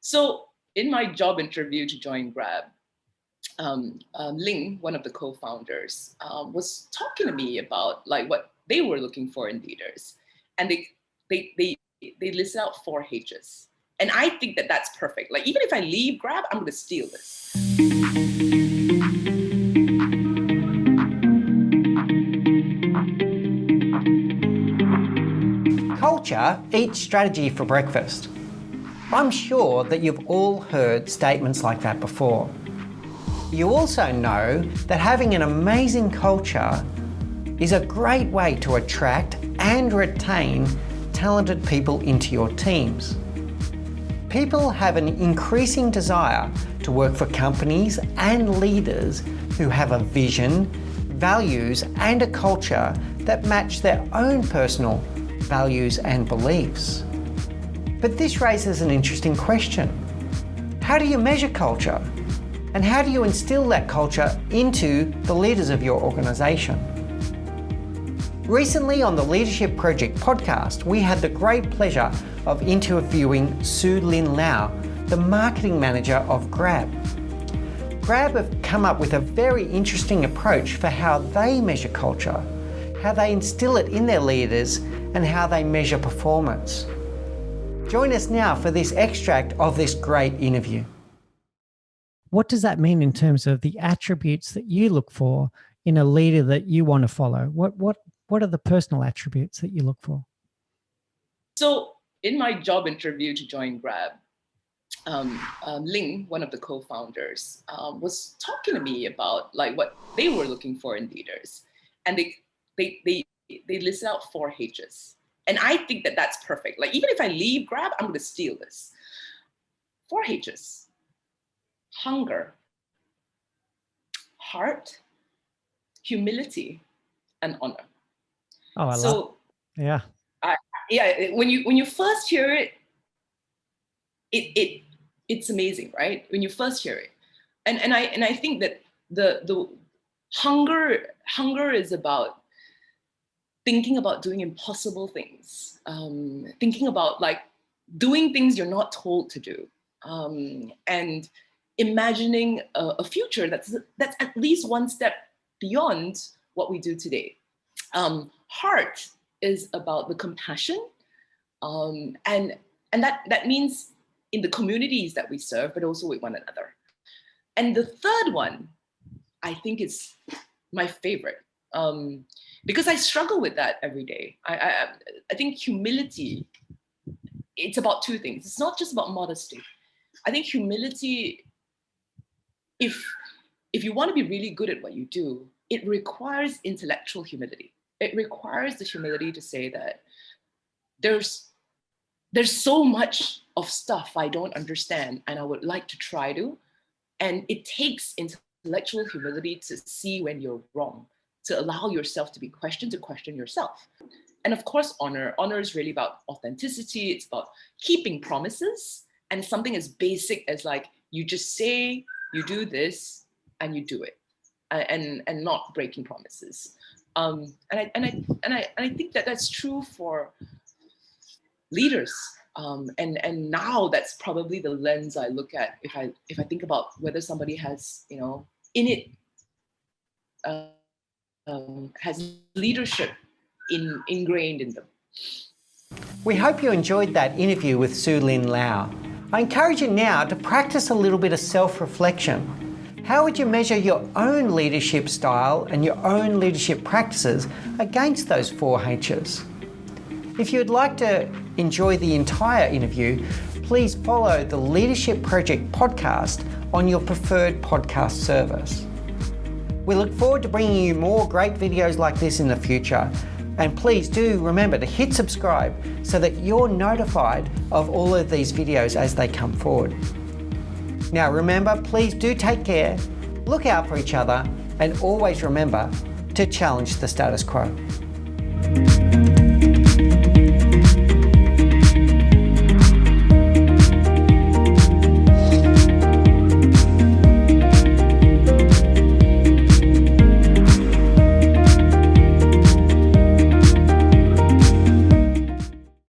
So in my job interview to join Grab, Ling, one of the co-founders, was talking to me about like what they were looking for in leaders, and they listed out 4 H's, and I think that that's perfect. Like even if I leave Grab, I'm going to steal this. Culture eats strategy for breakfast. I'm sure that you've all heard statements like that before. You also know that having an amazing culture is a great way to attract and retain talented people into your teams. People have an increasing desire to work for companies and leaders who have a vision, values, and a culture that match their own personal values and beliefs. But this raises an interesting question. How do you measure culture? And how do you instill that culture into the leaders of your organisation? Recently on the Leadership Project podcast, we had the great pleasure of interviewing Sulin Lau, the marketing manager of Grab. Grab have come up with a very interesting approach for how they measure culture, how they instill it in their leaders, and how they measure performance. Join us now for this extract of this great interview. What does that mean in terms of the attributes that you look for in a leader that you want to follow? What are the personal attributes that you look for? So in my job interview to join Grab, Ling, one of the co-founders, was talking to me about like what they were looking for in leaders, and they listed out 4 H's, and I think that that's perfect. Like even if I leave Grab, I'm going to steal this. 4 H's: hunger, heart, humility, and honor. Oh, I love it. Yeah. When you first hear it, it's amazing, right? When you first hear it, and I think that the hunger is about thinking about doing impossible things, thinking about like doing things you're not told to do, and imagining a future that's at least one step beyond what we do today. Heart is about the compassion, and that means in the communities that we serve, but also with one another. And the third one, I think, is my favorite, because I struggle with that every day. I think humility, it's about 2 things. It's not just about modesty. I think humility, if you want to be really good at what you do, it requires intellectual humility. It requires the humility to say that there's so much of stuff I don't understand and I would like to try to, and it takes intellectual humility to see when you're wrong, to allow yourself to be questioned, to question yourself. And of course, honor. Honor is really about authenticity. It's about keeping promises, and something as basic as like you just say you do this and you do it, and not breaking promises. And I think that that's true for leaders. And now that's probably the lens I look at if I think about whether somebody has, has leadership ingrained in them. We hope you enjoyed that interview with Sulin Lau. I encourage you now to practice a little bit of self-reflection. How would you measure your own leadership style and your own leadership practices against those 4 H's? If you'd like to enjoy the entire interview, please follow the Leadership Project podcast on your preferred podcast service. We look forward to bringing you more great videos like this in the future, and please do remember to hit subscribe so that you're notified of all of these videos as they come forward. Now remember, please do take care, look out for each other, and always remember to challenge the status quo.